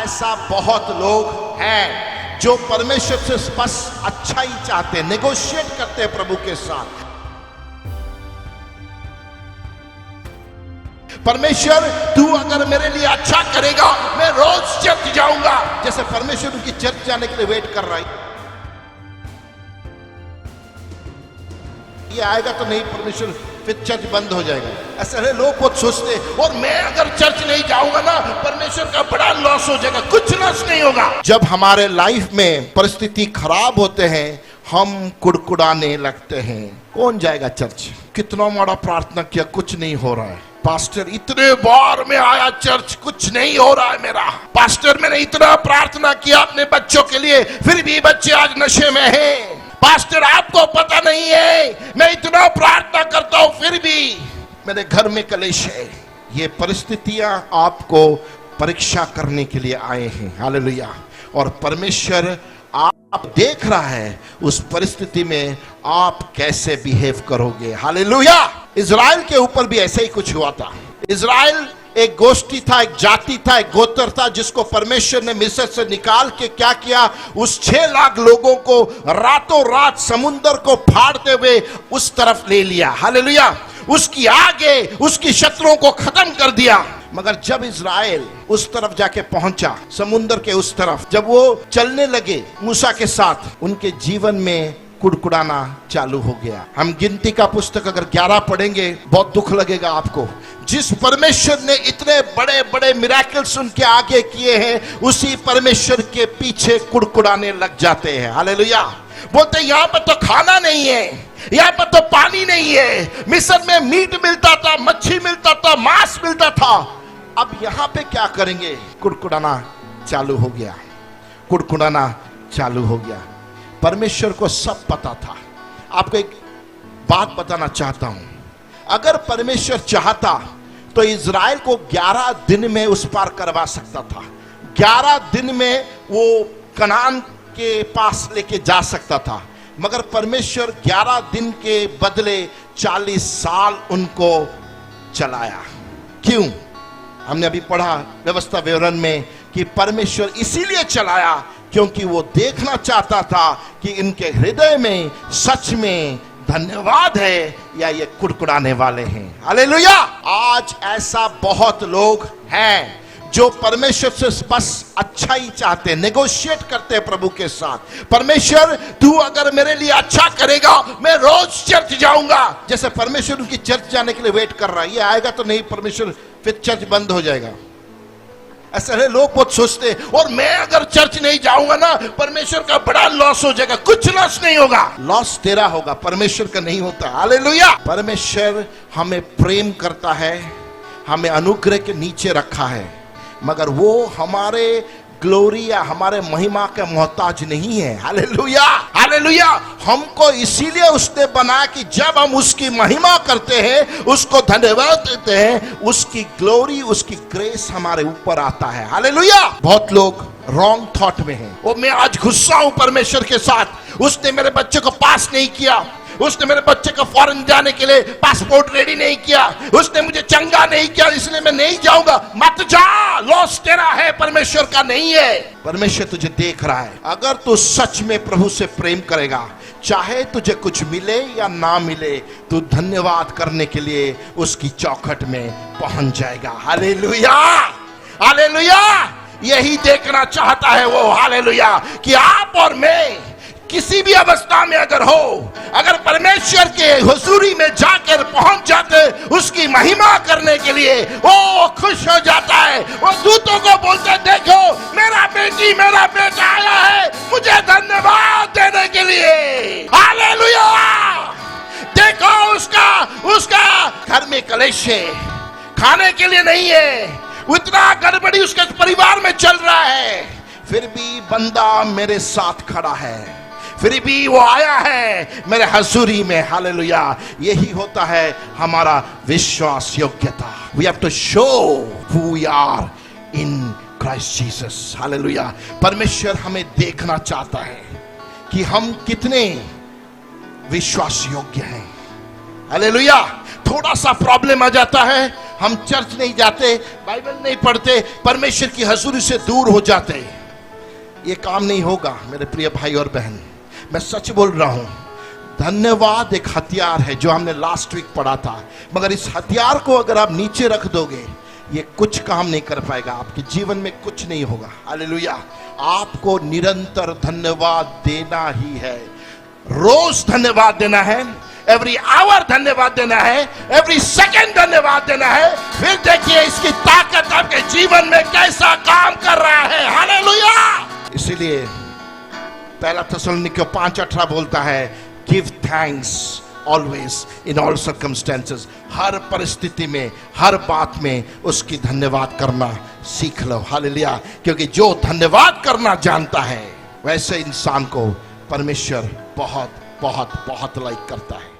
ऐसा बहुत लोग हैं जो परमेश्वर से बस अच्छा ही चाहते हैं, नेगोशिएट करते हैं प्रभु के साथ। परमेश्वर तू अगर मेरे लिए अच्छा करेगा मैं रोज चर्च जाऊंगा, जैसे परमेश्वर उनकी चर्च जाने के लिए वेट कर रहा है। ये आएगा तो नहीं परमेश्वर, फिर चर्च बंद हो जाएगा। ऐसे लोग बहुत सोचते हैं, और मैं अगर चर्च नहीं जाऊंगा ना परमेश्वर का बड़ा लॉस हो जाएगा। कुछ लॉस नहीं होगा। जब हमारे लाइफ में परिस्थिति खराब होते हैं हम कुड़कुड़ाने लगते हैं। कौन जाएगा चर्च? कितना बड़ा प्रार्थना किया, कुछ नहीं हो रहा है। पास्टर इतने बार में आया चर्च, कुछ नहीं हो रहा है मेरा। पास्टर मैंने इतना प्रार्थना किया अपने बच्चों के लिए, फिर भी बच्चे आज नशे में हैं। पास्टर आपको पता नहीं है मैं इतना प्रार्थना करता हूं फिर भी मेरे घर में कलेश है। ये परिस्थितियां आपको परीक्षा करने के लिए आए हैं। हालेलुया। और परमेश्वर आप देख रहा है उस परिस्थिति में आप कैसे बिहेव करोगे। हालेलुया। इज़राइल के ऊपर भी ऐसे ही कुछ हुआ था। इज़राइल एक गोष्ठी था, एक जाति था, एक गोत्र था, जिसको परमेश्वर ने मिस्र से निकाल के क्या किया, उस 6 लाख लोगों को रातों रात समुद्र को फाड़ते हुए उस तरफ ले लिया। हालेलुया। उसकी आगे उसकी शत्रुओं को खत्म कर दिया। मगर जब इज़राइल उस तरफ जाके पहुंचा, समुद्र के उस तरफ, जब वो चलने लगे मूसा के साथ, उनके जीवन में कुड़कुड़ाना चालू हो गया। हम गिनती का पुस्तक अगर 11 पढ़ेंगे बहुत दुख लगेगा आपको। जिस परमेश्वर ने इतने बड़े बड़े मिरेकल्स उनके आगे किए हैं, उसी परमेश्वर के पीछे कुड़कुड़ाने लग जाते हैं। हालेलुया। बोलते यहाँ पर तो खाना नहीं है, यहाँ पर तो पानी नहीं है। मिस्र में मीट मिलता था, मच्छी मिलता था, मांस मिलता था। अब यहाँ पे क्या करेंगे? कुड़कुड़ाना चालू हो गया, कुड़कुड़ाना चालू हो गया। परमेश्वर को सब पता था। आपको एक बात बताना चाहता हूं, अगर परमेश्वर चाहता तो इज़राइल को 11 दिन में उस पार करवा सकता था। 11 दिन में वो कनान के पास लेके जा सकता था। मगर परमेश्वर 11 दिन के बदले 40 साल उनको चलाया। क्यों? हमने अभी पढ़ा व्यवस्था विवरण में कि परमेश्वर इसीलिए चलाया क्योंकि वो देखना चाहता था कि इनके हृदय में सच में धन्यवाद है या ये कुड़कुड़ाने वाले हैं। हालेलुया। आज ऐसा बहुत लोग हैं जो परमेश्वर से बस अच्छा ही चाहते हैं, नेगोशिएट करते हैं प्रभु के साथ। परमेश्वर तू अगर मेरे लिए अच्छा करेगा मैं रोज चर्च जाऊंगा, जैसे परमेश्वर उनकी चर्च जाने के लिए वेट कर रहा है। ये आएगा तो नहीं परमेश्वर, फिर चर्च बंद हो जाएगा। ऐसे लोग बहुत सोचते हैं, और मैं अगर चर्च नहीं जाऊंगा ना परमेश्वर का बड़ा लॉस हो जाएगा। कुछ लॉस नहीं होगा। लॉस तेरा होगा, परमेश्वर का नहीं होता। हालेलुया। परमेश्वर हमें प्रेम करता है, हमें अनुग्रह के नीचे रखा है, मगर वो हमारे ग्लोरी या हमारे महिमा के मोहताज नहीं है। हालेलुया। हालेलुया। हमको इसीलिए उसने बनाया कि जब हम उसकी महिमा करते हैं, उसको धन्यवाद देते हैं, उसकी ग्लोरी, उसकी ग्रेस हमारे ऊपर आता है। हालेलुया। बहुत लोग रॉन्ग थॉट में हैं। वो मैं आज गुस्सा हूं परमेश्वर के साथ, उसने मेरे बच्चे को पास नहीं किया, उसने मेरे बच्चे को फॉरेन जाने के लिए पासपोर्ट रेडी नहीं किया, उसने मुझे चंगा नहीं किया, इसलिए मैं नहीं जाऊंगा। मत जा, लॉस तेरा है, परमेश्वर का नहीं है। परमेश्वर तुझे देख रहा है। अगर तू सच में प्रभु से प्रेम करेगा, चाहे तुझे कुछ मिले या ना मिले, तू धन्यवाद करने के लिए उसकी चौखट में पहुंच जाएगा। हालेलुया। हालेलुया। यही देखना चाहता है वो। हालेलुया। कि आप और मैं किसी भी अवस्था में अगर हो, अगर परमेश्वर के हुजूरी में जाकर पहुंच जाते उसकी महिमा करने के लिए, वो खुश हो जाता है। वो दूतों को बोलते, देखो मेरा बेटी मेरा बेटा आया है मुझे धन्यवाद देने के लिए। हालेलुया। देखो उसका घर में कलेश है, खाने के लिए नहीं है, उतना गड़बड़ी उसके परिवार में चल रहा है, फिर भी बंदा मेरे साथ खड़ा है, फिर भी वो आया है मेरे हजूरी में। हालेलुया। यही होता है हमारा विश्वास योग्यता। We have to show who we are in Christ Jesus. Hallelujah. परमेश्वर हमें देखना चाहता है कि हम कितने विश्वास योग्य हैं। हालेलुया। थोड़ा सा प्रॉब्लम आ जाता है हम चर्च नहीं जाते, बाइबल नहीं पढ़ते, परमेश्वर की हजूरी से दूर हो जाते, ये काम नहीं होगा मेरे प्रिय भाई और बहन। मैं सच बोल रहा हूं, धन्यवाद एक हथियार है जो हमने लास्ट वीक पढ़ा था, मगर इस हथियार को अगर आप नीचे रख दोगे ये कुछ काम नहीं कर पाएगा, आपके जीवन में कुछ नहीं होगा। हालेलुया। आपको निरंतर धन्यवाद देना ही है, रोज धन्यवाद देना है, एवरी आवर धन्यवाद देना है, एवरी सेकंड धन्यवाद देना है। फिर देखिए इसकी ताकत आपके जीवन में कैसा काम कर रहा है। हालेलुया। इसीलिए पहला थिस्सलुनीकियों 5:18 बोलता है, give thanks always in all circumstances. हर परिस्थिति में, हर बात में उसकी धन्यवाद करना सीख लो। हालेलुया। क्योंकि जो धन्यवाद करना जानता है वैसे इंसान को परमेश्वर बहुत बहुत बहुत लाइक करता है।